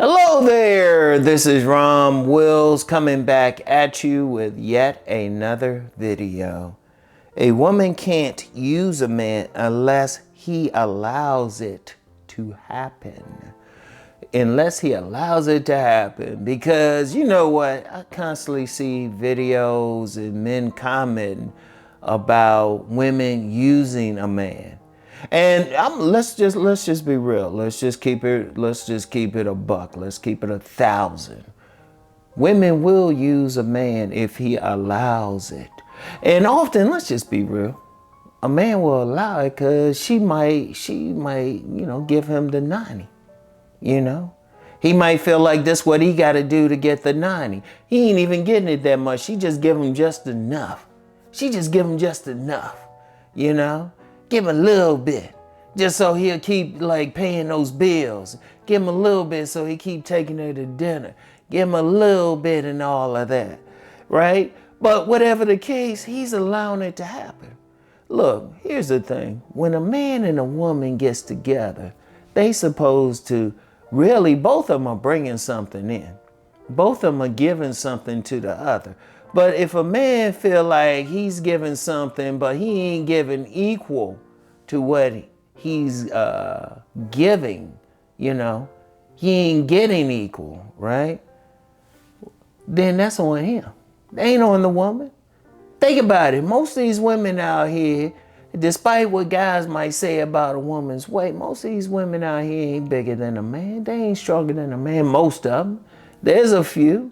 Hello there, this is Rom Wills coming back at you with yet another video. A woman can't use a man unless he allows it to happen. Unless he allows it to happen. Because you know what? I constantly see videos and men comment about women using a man. And let's just be real. Let's just keep it a buck. Let's keep it 1,000. Women will use a man if he allows it. And often, let's just be real, a man will allow it because she might, give him the 90. He might feel like this what he got to do to get the 90. He ain't even getting it that much. She just give him just enough. Give him a little bit, just so he'll keep like paying those bills. Give him a little bit so he keep taking her to dinner. Give him a little bit and all of that, right? But whatever the case, he's allowing it to happen. Look, here's the thing. When a man and a woman gets together, they supposed to really, both of them are bringing something in. Both of them are giving something to the other. But if a man feel like he's giving something, but he ain't giving equal to what he's giving, he ain't getting equal, right? Then that's on him. They ain't on the woman. Think about it. Most of these women out here, despite what guys might say about a woman's weight, most of these women out here ain't bigger than a man. They ain't stronger than a man, most of them. There's a few,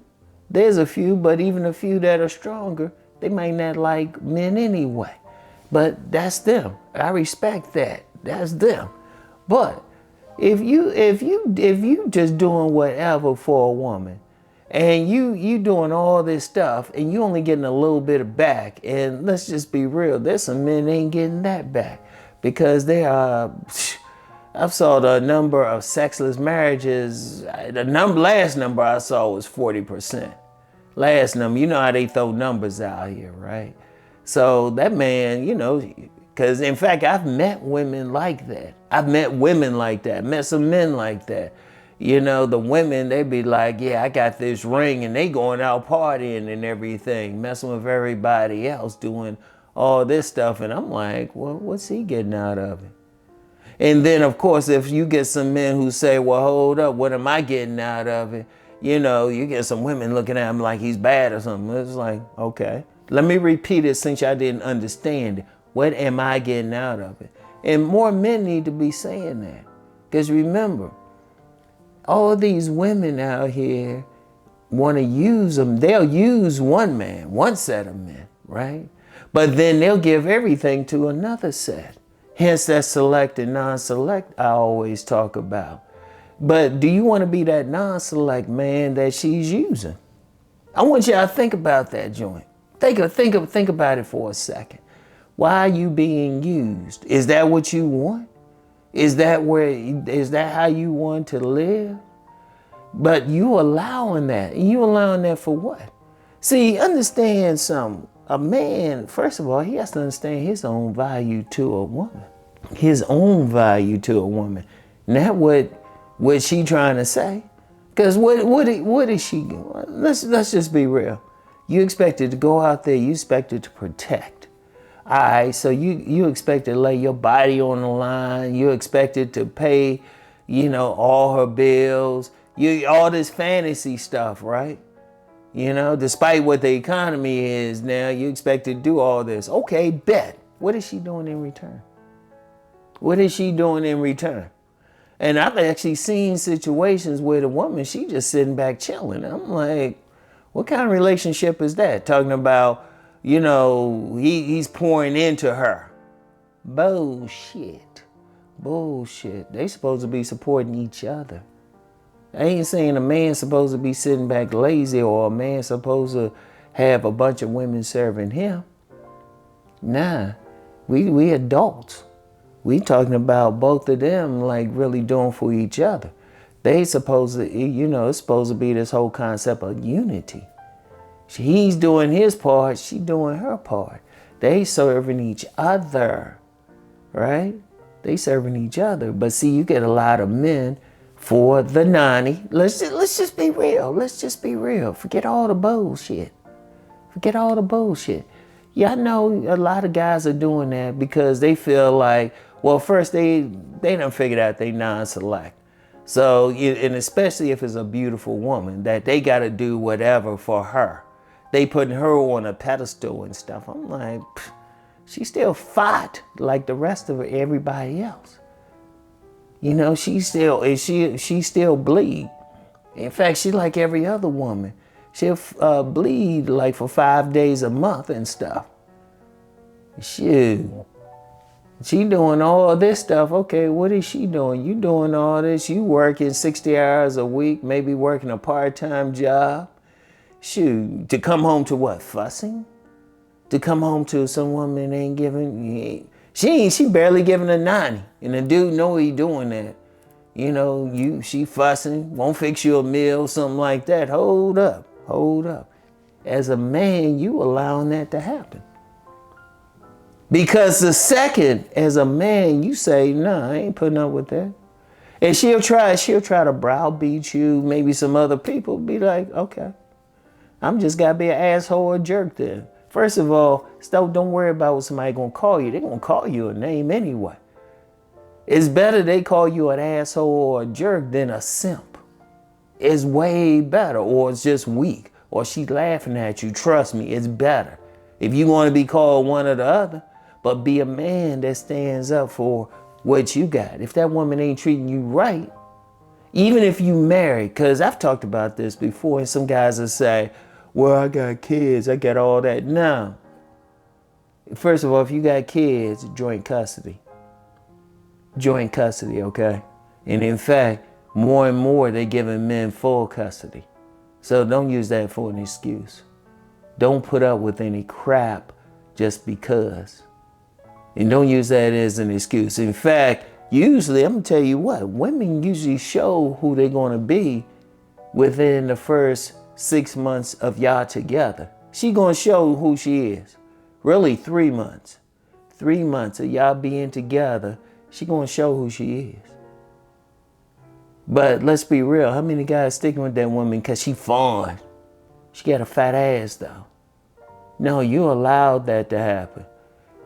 but even a few that are stronger, they might not like men anyway. But that's them. I respect that. That's them. But if you just doing whatever for a woman, and you doing all this stuff, and you only getting a little bit of back, and let's just be real, there's some men that ain't getting that back because they are. I've saw the number of sexless marriages. Last number I saw was 40%. Last number, you know how they throw numbers out here, right? So that man, because in fact, I've met women like that. Met some men like that. The women, they be like, yeah, I got this ring, and they going out partying and everything, messing with everybody else, doing all this stuff. And I'm like, well, what's he getting out of it? And then, of course, if you get some men who say, well, hold up, what am I getting out of it? You get some women looking at him like he's bad or something. It's like, okay, let me repeat it since y'all didn't understand it. What am I getting out of it? And more men need to be saying that. Because remember, all these women out here want to use them. They'll use one man, one set of men, right? But then they'll give everything to another set. Hence that select and non-select I always talk about. But do you want to be that non-select man that she's using? I want y'all to think about that joint. Think about it for a second. Why are you being used? Is that what you want? Is that how you want to live? But you allowing that. And you allowing that for what? See, understand something. A man, first of all, he has to understand his own value to a woman. His own value to a woman. Not what she trying to say. Because what is she doing? Let's just be real. You expected to go out there, you expected to protect. All right, so you expected to lay your body on the line. You expected to pay, all her bills. All this fantasy stuff, right? Despite what the economy is now, you expect to do all this. Okay, bet. What is she doing in return? And I've actually seen situations where the woman, she just sitting back chilling. I'm like, what kind of relationship is that? Talking about, he's pouring into her. Bullshit. They supposed to be supporting each other. I ain't saying a man's supposed to be sitting back lazy or a man's supposed to have a bunch of women serving him. Nah, we adults. We talking about both of them like really doing for each other. They supposed to, it's supposed to be this whole concept of unity. He's doing his part, she doing her part. They serving each other, right? They serving each other. But see, you get a lot of men for the 90. Let's just be real. Let's just be real. Forget all the bullshit. Forget all the bullshit. Yeah, I know a lot of guys are doing that because they feel like, well, first they done figured out they non-select. So, and especially if it's a beautiful woman, that they got to do whatever for her. They putting her on a pedestal and stuff. I'm like, she still fought like the rest of everybody else. You know, she still bleed. In fact, she like every other woman. She'll bleed like for 5 days a month and stuff. Shoot. She doing all this stuff. Okay, what is she doing? You doing all this. You working 60 hours a week, maybe working a part-time job. Shoot, to come home to what? Fussing? To come home to some woman ain't giving, she barely giving a 90. And the dude know he doing that. You know, she fussing, won't fix you a meal, something like that. Hold up. As a man, you allowing that to happen. Because the second, as a man, you say, nah, I ain't putting up with that. And she'll try to browbeat you, maybe some other people, be like, okay, I'm just gotta be an asshole or a jerk then. First of all, don't worry about what somebody gonna call you. They're gonna call you a name anyway. It's better they call you an asshole or a jerk than a simp. It's way better, or it's just weak, or she's laughing at you. Trust me, it's better. If you want to be called one or the other, but be a man that stands up for what you got. If that woman ain't treating you right, even if you married, because I've talked about this before, and some guys will say, well, I got kids, I got all that. No. First of all, if you got kids, joint custody. Joint custody, okay? And in fact, more and more, they're giving men full custody. So don't use that for an excuse. Don't put up with any crap just because. And don't use that as an excuse. In fact, usually, I'm gonna tell you what, women usually show who they're gonna be within the first 6 months of y'all together. She gonna show who she is. Really, 3 months. 3 months of y'all being together, she gonna show who she is. But let's be real, how many guys sticking with that woman because she fine? She got a fat ass though. No, you allowed that to happen.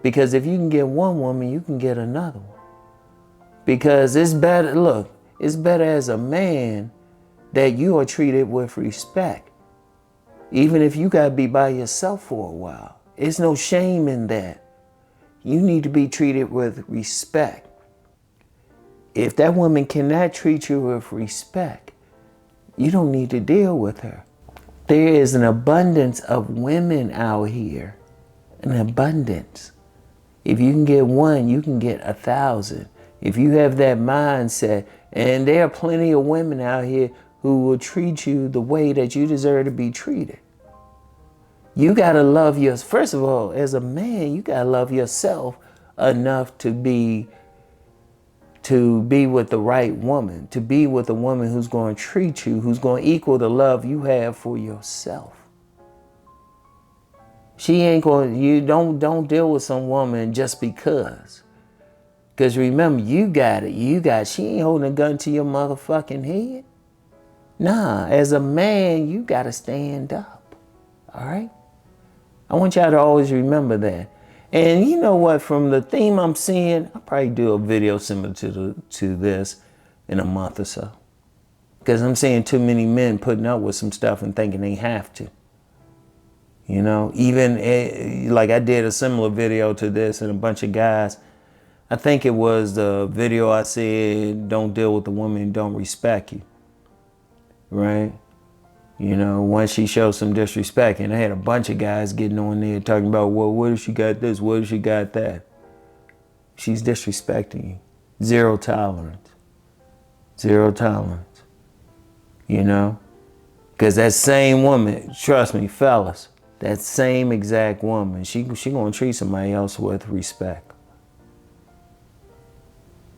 Because if you can get one woman, you can get another one. Because it's better, look, it's better as a man that you are treated with respect. Even if you gotta be by yourself for a while. There's no shame in that. You need to be treated with respect. If that woman cannot treat you with respect, you don't need to deal with her. There is an abundance of women out here. An abundance. If you can get one, you can get 1,000. If you have that mindset, and there are plenty of women out here who will treat you the way that you deserve to be treated. You gotta love first of all, as a man, you gotta love yourself enough to be with the right woman, to be with a woman who's going to treat you, who's going to equal the love you have for yourself. She ain't going, you don't deal with some woman just because. Because remember, you got it. She ain't holding a gun to your motherfucking head. Nah, as a man, you got to stand up. All right? I want y'all to always remember that. And you know what? From the theme I'm seeing, I'll probably do a video similar to this in a month or so. Because I'm seeing too many men putting up with some stuff and thinking they have to. You know, even like I did a similar video to this, and a bunch of guys, I think it was the video I said, don't deal with the woman who don't respect you. Right? You know, once she shows some disrespect, and I had a bunch of guys getting on there talking about, well, what if she got this? What if she got that? She's disrespecting you. Zero tolerance. Zero tolerance. You know? Because that same woman, trust me, fellas, that same exact woman, she gonna treat somebody else with respect.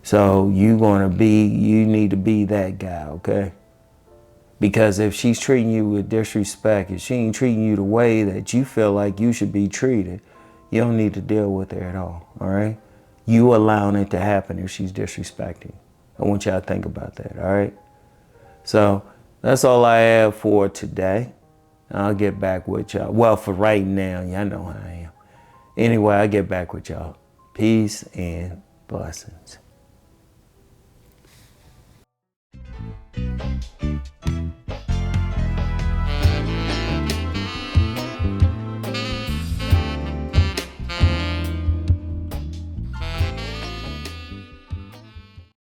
So you need to be that guy, okay? Because if she's treating you with disrespect, if she ain't treating you the way that you feel like you should be treated, you don't need to deal with her at all right? You allowing it to happen if she's disrespecting you. I want y'all to think about that, all right? So that's all I have for today. I'll get back with y'all. Well, for right now, y'all know how I am. Anyway, I'll get back with y'all. Peace and blessings.